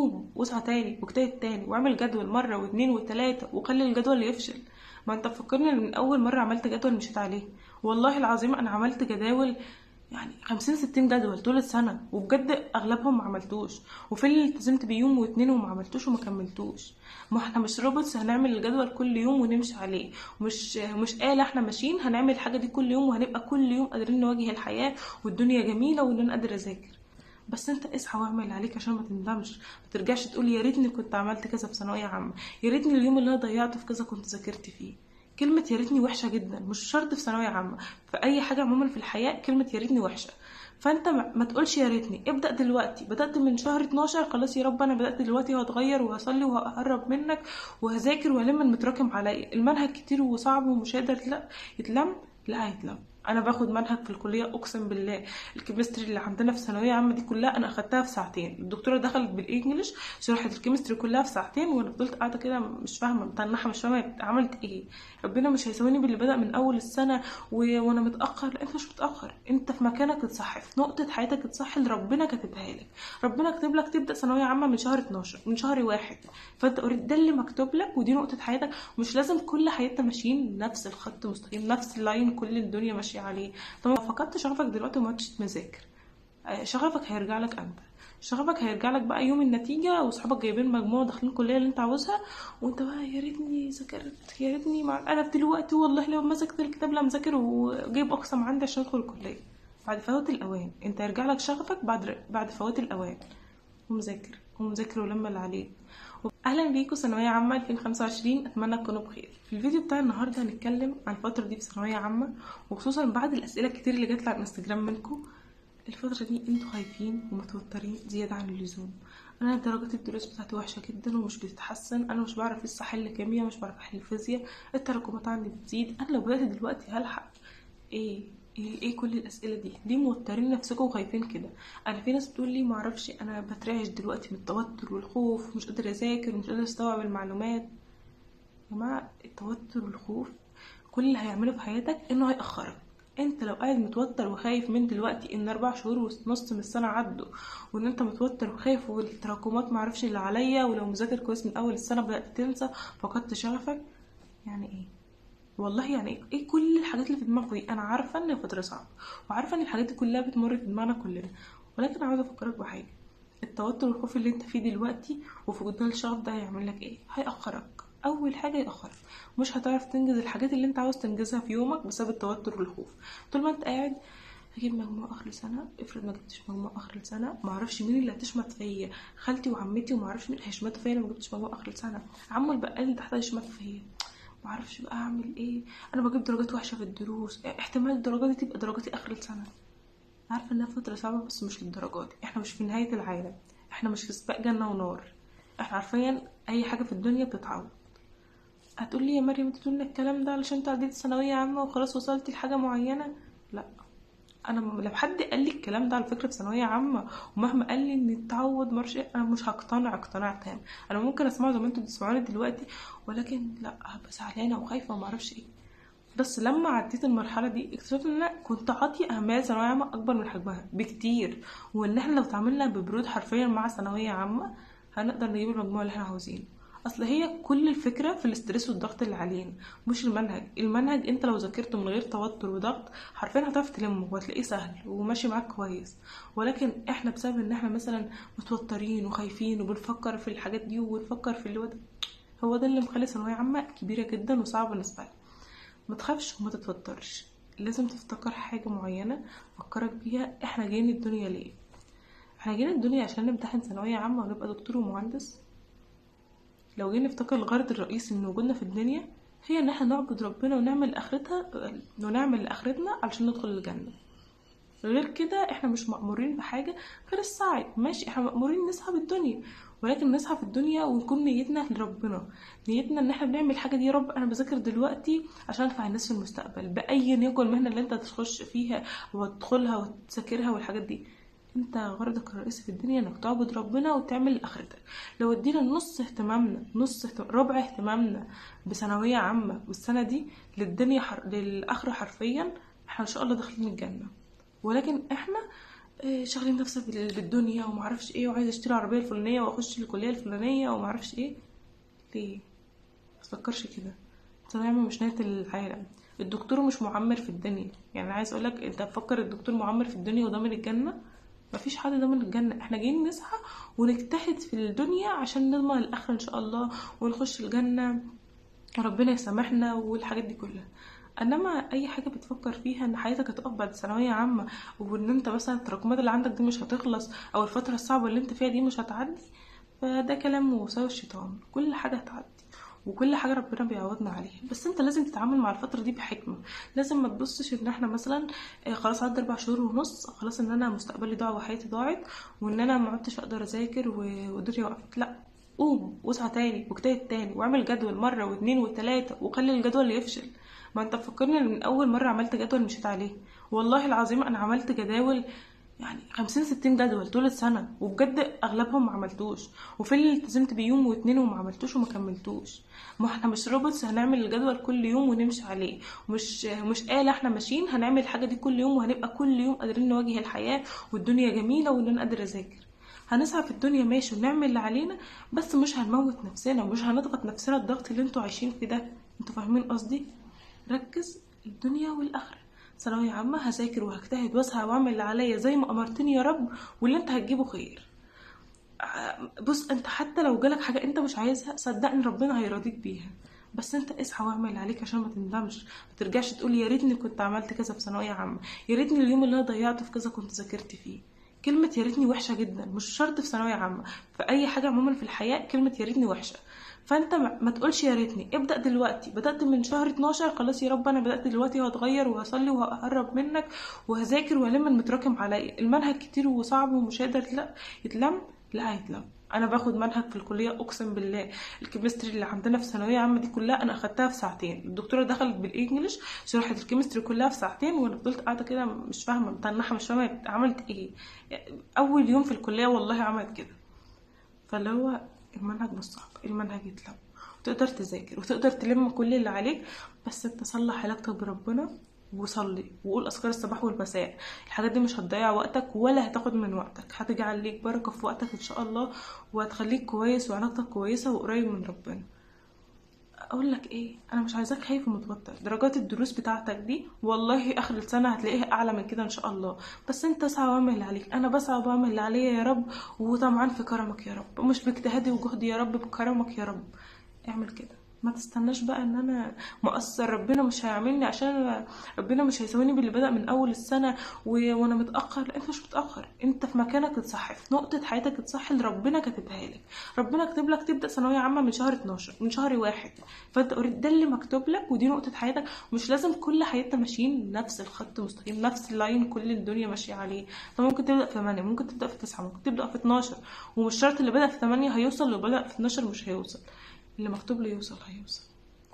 قوم واسعى تاني واجتهد تاني واعمل جدول مرة واثنين وثلاثة وخلي الجدول يفشل. ما انت فكرني ان من اول مرة عملت جدول مشيت عليه. والله العظيم انا عملت جداول يعني 50 60 جدول طول السنة، وبجد اغلبهم ما عملتوش، وفي اللي التزمت بيوم واتنين وما عملتوش وما كملتوش. ما احنا مش روبوتس هنعمل الجدول كل يوم ونمشي عليه، مش آلة احنا ماشيين هنعمل الحاجة دي كل يوم وهنبقى كل يوم قادرين نواجه الحياة والدنيا جميلة وان انا قادر اذاكر. بس انت اسعى واعمل اللي عليك عشان ما تندمش، ما ترجعش تقول يا ريتني كنت عملت كذا في ثانويه عامه، يا ريتني اليوم اللي انا ضيعته في كذا كنت ذاكرت فيه. كلمه يا ريتني وحشه جدا، مش شرط في ثانويه عامه، في اي حاجه عموما في الحياه كلمه يا ريتني وحشه. فانت ما تقولش يا ريتني، ابدا دلوقتي. بدات من شهر 12 خلاص، يا رب انا بدات دلوقتي وهتغير وهصلي وهقرب منك وهذاكر وهلم المتراكم عليا. المنهج كتير وصعب ومش هيقدر لا يتلم، لا هيتلم. انا باخد منهج في الكليه اقسم بالله الكيمستري اللي عندنا في ثانويه عامه دي كلها انا اخدتها في ساعتين. الدكتوره دخلت بالانجلش شرحت الكيمستري كلها في ساعتين، وانا فضلت قاعده كده مش فاهمه متنحه مش فاهمه عملت ايه. ربنا مش هيساويني باللي بدا من اول السنه وانا متاخر. لا انت مش متاخر، انت في مكانك اتصح، في نقطه حياتك اتصح اللي ربنا كاتبها لك. ربنا كاتب لك تبدا ثانويه عامه من شهر 12 من شهر واحد، فانت ده اللي مكتوب لك ودي نقطه حياتك. مش لازم كل حياتنا ماشيين نفس الخط مستقيم نفس اللاين كل الدنيا ماشيه عليه. طب لو فقدت شغفك دلوقتي وما عدتش تذاكر، شغفك هيرجع لك امتى؟ شغفك هيرجع لك بقى يوم النتيجه واصحابك جايبين مجموع داخلين الكليه اللي انت عاوزها، وانت بقى يا ريتني ذاكرت، يا ريتني انا دلوقتي والله لو مسكت الكتاب لا مذاكر وجايب اقصى ما عندي عشان ادخل الكليه. بعد فوات الاوان. انت هيرجع لك شغفك بعد فوات الاوان. ومذاكر ومذاكر ولما اللي عليك. اهلا بيكم ثانويه عامه 2025، اتمنى تكونوا بخير. في الفيديو بتاع النهارده هنتكلم عن الفتره دي في ثانويه عامه، وخصوصا بعد الاسئله الكتير اللي جات لي على الانستجرام منكم. الفتره دي انتوا خايفين ومتوترين زياده عن اللزوم. انا درجات الدروس بتاعتي وحشه جدا ومش بتتحسن، انا مش بعرف لسه احل كيمياء، مش بعرف احل فيزياء، التراكمات عندي بتزيد. انا لو بدات دلوقتي هلحق؟ ايه كل الاسئله دي؟ ليه موترين نفسكم وخايفين كده؟ انا في ناس بتقول لي معرفش انا بترعش دلوقتي من التوتر والخوف ومش قادره اذاكر ومش قادره استوعب المعلومات. يا جماعه التوتر والخوف كل اللي هيعمله في حياتك انه هيأخرك. انت لو قاعد متوتر وخايف من دلوقتي ان 4 شهور ونص من السنه عدوا، وان انت متوتر وخايف والتراكمات معرفش اللي عليا، ولو مذاكر كويس من اول السنه بدأت تنسى فقدت شغفك، يعني ايه؟ والله يعني ايه كل الحاجات اللي في دماغك دي؟ انا عارفه ان فتره صعبه وعارفه ان الحاجات دي كلها بتمر في دماغنا كلنا، ولكن عاوزه افكرك بحاجه. التوتر والخوف اللي انت فيه دلوقتي وفقدان الشغف ده هيعمل لك ايه؟ هيأخرك. اول حاجه يأخرك، مش هتعرف تنجز الحاجات اللي انت عاوز تنجزها في يومك بسبب التوتر والخوف. طول ما انت قاعد هجيب مجموع اخر السنه، افرض ما جبتش مجموع اخر السنه معرفش مين اللي هتشمت فيا، خالتي وعمتي ومعرفش مين هيشمتوا فيا لما جبتش مجموع اخر السنه، عمو البقال اللي تحت هيشمت فيا، معرفش بقى اعمل ايه، انا بجيب درجات وحشه في الدروس، احتمال الدرجات دي تبقى درجاتي اخر السنه. عارفه انها فتره صعبه بس مش للدرجات دي. احنا مش في نهايه العالم، احنا مش في سباق جنه ونار، احنا عارفين اي حاجه في الدنيا بتتعوض. هتقولي يا مريم انت تقولي الكلام ده علشان انت عديت ثانويه عامه وخلاص وصلتي لحاجه معينه؟ لا، انا لو حد قال لي الكلام ده على فكره في ثانويه عامه ومهما قال لي ان التعود مرش انا مش هقتنع اقتناع تام. انا ممكن اسمعه زي ما انتوا بتسمعوني دلوقتي، ولكن لا، هبقى زعلانه وخايفه وما اعرفش ايه. بس لما عديت المرحله دي اكتشفت ان انا كنت عاطيه اهميه ثانويه عامه اكبر من حجمها بكتير، وان احنا لو تعاملنا ببرود حرفيا مع ثانويه عامه هنقدر نجيب المجموع اللي احنا عاوزينه. اصل هي كل الفكره في الاسترس والضغط اللي علينا، مش المنهج انت لو ذاكرته من غير توتر وضغط حرفيا هتعرف تلمه وهتلاقيه سهل وماشي معاك كويس. ولكن احنا بسبب ان احنا مثلا متوترين وخايفين وبنفكر في الحاجات دي وبنفكر في اللي هو ده اللي مخلي ثانويه عامه كبيره جدا وصعبه بالنسبه لنا. ما تخافش وما تتوترش، لازم تفتكر حاجه معينه فكرك بيها. احنا جايين الدنيا ليه؟ احنا جايين الدنيا عشان نمتحن ثانويه عامه ونبقى دكتور ومهندس؟ لو جينا نفتكر الغرض الرئيسي من وجودنا في الدنيا هي ان احنا نعبد ربنا ونعمل لاخرتنا علشان ندخل الجنه. غير كده احنا مش مأمورين بحاجه غير السعي. ماشي، احنا مأمورين نسعى بالدنيا، ولكن نسعى في الدنيا ونكون نيتنا لربنا، نيتنا ان احنا بنعمل حاجه دي يا رب انا بذاكر دلوقتي عشان انفع الناس في المستقبل باي يكن المهنه اللي انت تخش فيها وتدخلها وتذاكرها والحاجات دي. انت غرضك الرئيسي في الدنيا انك تعبد ربنا وتعمل لاخرتك. لو ادينا ربع اهتمامنا بثانويه عامه والسنه دي للدنيا للاخره حرفيا، احنا ان شاء الله داخلين الجنه. ولكن احنا شغلين نفسي بالدنيا ومعرفش ايه، وعايزه اشتري العربيه الفلانيه واخش الكليه الفلانيه ومعرفش ايه. ليه؟ متفكرش كده. ثانوية عامة مش نهاية العالم. الدكتور مش معمر في الدنيا. يعني عايز اقولك، انت تفكر الدكتور معمر في الدنيا وضامن الجنة؟ مفيش حد ضامن الجنة. احنا جايين نسعى ونجتهد في الدنيا عشان نضمن الاخرة ان شاء الله ونخش الجنة وربنا يسامحنا والحاجات دي كلها. انما اي حاجه بتفكر فيها ان حياتك هتقف بعد ثانويه عامه، وان انت مثلا التراكمات اللي عندك دي مش هتخلص، او الفتره الصعبه اللي انت فيها دي مش هتعدي، فده كلام وساوي الشيطان. كل حاجه هتعدي وكل حاجه ربنا بيعوضنا عليها، بس انت لازم تتعامل مع الفتره دي بحكمه. لازم ما تبصش ان احنا مثلا خلاص عدى 4 شهور ونص، خلاص ان انا مستقبلي ضاع وحياتي ضاعت وان انا ما عدتش اقدر اذاكر والدنيا وقفت. لا، قوم واسعى تاني واجتهد تاني واعمل جدول مرة واتنين وتلاتة وخلي الجدول يفشل. ما انت فكرني ان من اول مرة عملت جدول مشيت عليه. والله العظيم انا عملت جداول يعني 50 60 جدول طول السنة، وبجد اغلبهم ما عملتوش، وفي اللي التزمت بيوم واتنين وما عملتوش وما كملتوش. ما احنا مش روبوتس هنعمل الجدول كل يوم ونمشي عليه، مش آلة احنا ماشيين هنعمل الحاجة دي كل يوم وهنبقى كل يوم قادرين نواجه الحياة والدنيا جميلة وان انا قادر اذاكر. هنسعى في الدنيا ماشي ونعمل اللي علينا، بس مش هنموت نفسنا ومش هنضغط نفسنا الضغط اللي انتوا عايشين فيه ده. انتوا فاهمين قصدي؟ ركز الدنيا والاخره. ثانويه عامه هذاكر وهجتهد واسعى واعمل اللي عليا زي ما امرتني يا رب، واللي انت هتجيبه خير. بص، انت حتى لو جالك حاجه انت مش عايزها صدقني ربنا هيرضيك بيها، بس انت اسعى واعمل اللي عليك عشان ما تندمش. ما ترجعش تقول يا ريتني كنت عملت كذا في ثانويه عامه، يا ريتني اليوم اللي انا ضيعته في كذا كنت ذاكرت فيه. كلمه يا ريتني وحشه جدا، مش شرط في ثانويه عامه، في اي حاجه عموما في الحياه كلمه يا ريتني وحشه. فانت ما تقولش يا ريتني، ابدا دلوقتي. بدات من شهر 12، خلاص يا رب انا بدات دلوقتي وهتغير وهصلي وهقرب منك وهذاكر وهلم المتراكم عليا. المنهج كتير وصعب ومش هيقدر لا يتلم، لا هيتلم. انا باخد منهج في الكليه اقسم بالله، الكيمستري اللي عندنا في ثانويه عامه دي كلها انا اخدتها في ساعتين. الدكتوره دخلت بالانجلش شرحت الكيمستري كلها في ساعتين، وانا فضلت قاعده كده مش فاهمه متنحه مش فاهمه عملت ايه. اول يوم في الكليه والله عملت كده. فاللي هو المنهج مش صعب، المنهج يتلم وتقدر تذاكر وتقدر تلم كل اللي عليك، بس انت صلح علاقتك بربنا وصلي وقول اذكار الصباح والمساء. الحاجات دي مش هتضيع وقتك ولا هتاخد من وقتك، هتجعل ليك بركة في وقتك ان شاء الله، وهتخليك كويس وعلاقتك كويسة وقريب من ربنا. اقول لك ايه، انا مش عايزاك خايف ومتوتر. درجات الدروس بتاعتك دي والله اخر السنه هتلاقيها اعلى من كده ان شاء الله، بس انت اسعى واعمل اللي عليك. انا بسعى وبعمل اللي عليا يا رب، وطمعان في كرمك يا رب، مش باجتهادي وجهدي يا رب، بكرمك يا رب. اعمل كده، ما تستناش بقى ان انا مقصر ربنا مش هيعملني عشان ربنا مش هيساويني باللي بدأ من اول السنه وانا متاخر. لا، انت مش متاخر، انت في مكانك اتصح، في نقطه حياتك اتصح اللي ربنا كاتبها لك. ربنا كاتب لك تبدا ثانويه عامه من شهر 12، من شهر واحد. فانت ده اللي مكتوب لك ودي نقطه حياتك. مش لازم كل حياتنا ماشيين نفس الخط مستقيم، نفس اللاين كل الدنيا ماشيه عليه. فممكن تبدا في 8، ممكن تبدا في 9، ممكن تبدا في 12، ومش شرط اللي بدا في 8 هيوصل، اللي بدا في 12 مش هيوصل. اللي مكتوب له يوصل هيوصل.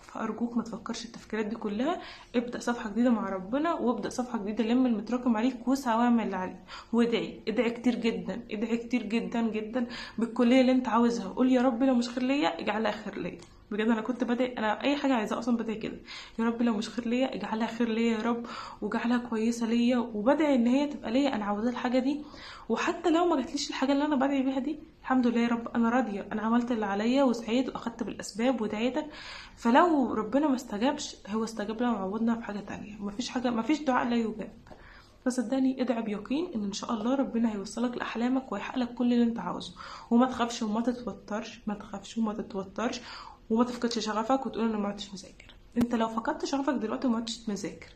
فأرجوك ما تفكرش التفكيرات دي كلها. ابدأ صفحة جديدة مع ربنا، وابدأ صفحة جديدة لم المتراكم عليك واسعى واعمل اللي عليك، وادعي ادعي كتير جدا، ادعي كتير جدا جدا بالكلية اللي انت عاوزها. قول يا رب لو مش خير ليا اجعلها خير ليا. بجد انا كنت بدعي، انا اي حاجه عايزاها اصلا بدعي كده، يا رب لو مش خير ليا اجعلها خير ليا يا رب، واجعلها كويسه ليا، وبدعي ان هي تبقى ليا، انا عاوزه الحاجه دي. وحتى لو ما جاتليش الحاجه اللي انا بدعي بيها دي، الحمد لله يا رب انا راضيه، انا عملت اللي عليا وسعيت واخدت بالاسباب ودعيتك. فلو ربنا ما استجابش، هو استجاب لنا وعوضنا بحاجه تانية. مفيش حاجه، مفيش دعاء لا يجاب. فصدقني ادعي بيقين ان شاء الله ربنا هيوصلك لاحلامك ويحقق لك كل اللي انت عاوزه. وما تخافش وما تتوترش، ما تخافش وما تتوترش، وما تفقدش شغفك وتقول انا ما عدتش مذاكر. انت لو فقدت شغفك دلوقتي وما عدتش مذاكر،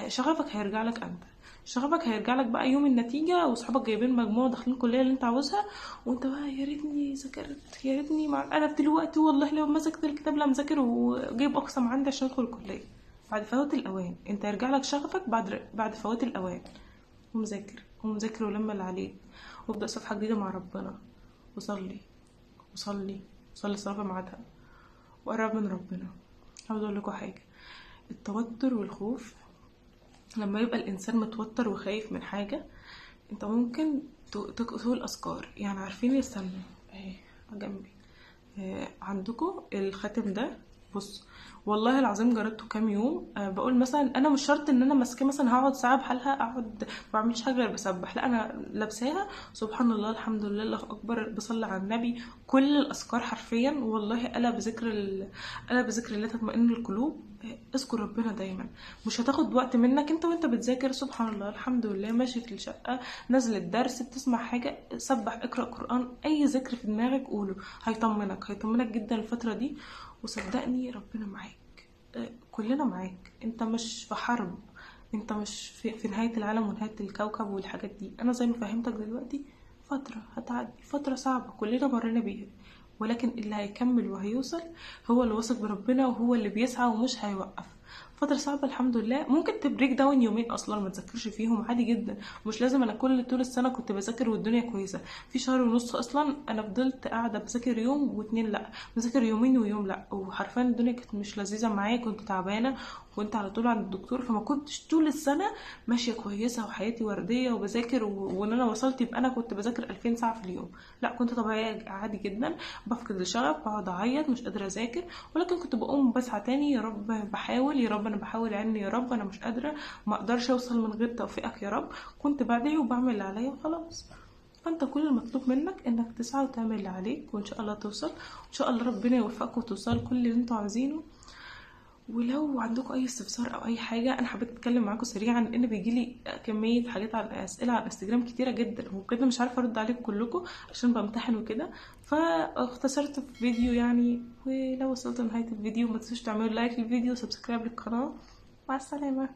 شغفك هيرجع لك انت. شغفك هيرجع لك بقى يوم النتيجه واصحابك جايبين مجموع داخلين الكليه اللي انت عاوزها، وانت بقى يا ريتني ذاكرت، يا ريتني انا دلوقتي والله لو مسكت الكتاب لا مذاكر وجايب اقصى ما عندي عشان ادخل الكليه. بعد فوات الاوان انت هيرجع لك شغفك بعد فوات الاوان. ومذاكر ومذاكر ولما اللي عليك، وابدأ صفحة جديدة مع ربنا، وصلي وصلي وصلي صلاة في ميعادها، وقرب من ربنا. عاوز اقول لكم حاجة، التوتر والخوف لما يبقى الانسان متوتر وخايف من حاجة، انت ممكن تقول اذكار. يعني عارفين، استنى اهي جنبي، عندكم الخاتم ده بص، والله العظيم جربته كام يوم. بقول مثلا انا مش شرط ان انا ماسكاه مثلا هقعد ساعه بحالها، اقعد ما بعملش حاجه غير بسبح. لا، انا لابساها سبحان الله الحمد لله الله اكبر، بصلي على النبي، كل الاذكار حرفيا. والله الا بذكر الله تطمئن القلوب. اذكر ربنا دايما، مش هتاخد وقت منك. انت وانت بتذاكر سبحان الله الحمد لله، ماشي في الشقه، نازل الدرس، بتسمع حاجه، سبح، اقرا قران، اي ذكر في دماغك قوله، هيطمنك جدا الفتره دي. وصدقني ربنا معاك. كلنا معاك. انت مش في حرب، انت مش في نهاية العالم ونهاية الكوكب والحاجات دي. انا زي ما فهمتك دلوقتي، فترة هتعدي، فترة صعبة كلنا مرينا بيها، ولكن اللي هيكمل وهيوصل هو اللي واثق بربنا، وهو اللي بيسعى ومش هيوقف. فترة صعبة الحمد لله، ممكن تبريك داون يومين اصلا ما تذاكرش فيهم عادي جدا. مش لازم انا طول السنة كنت بذاكر والدنيا كويسة. في شهر ونص اصلا انا فضلت قاعدة بذاكر يوم واتنين لا، بذاكر يومين ويوم لا، وحرفيا الدنيا كانت مش لذيذة معايا، كنت تعبانة وكنت على طول عند الدكتور. فما كنتش طول السنة ماشية كويسة وحياتي وردية وبذاكر وان انا وصلت يبقى انا كنت بذاكر 2000 ساعة في اليوم. لا، كنت طبيعية عادي جدا، بفقد الشغف، بقعد اعيط، مش قادرة اذاكر. ولكن كنت بقوم بسعى تاني، يا رب بحاول، يا رب انا بحاول، عني يا رب انا مش قادرة، ما اقدرش اوصل من غير توفيقك يا رب. كنت بدعي وبعمل اللي عليا وخلاص. فانت كل المطلوب منك انك تسعى وتعمل اللي عليك، وان شاء الله توصل، وان شاء الله ربنا يوفقك وتوصل كل اللي انتوا عايزينه. ولو عندكم اي استفسار او اي حاجه، انا حبيت اتكلم معاكم سريعا ان بيجيلي كميه حاجات على اسئله على الانستجرام كتيره جدا، وبجد مش عارفه ارد عليكم كلكم عشان بمتحن وكده، فاختصرت في فيديو يعني. ولو وصلت لنهايه الفيديو ما تنسوش تعملوا لايك للفيديو وسبسكرايب للقناه. مع السلامه.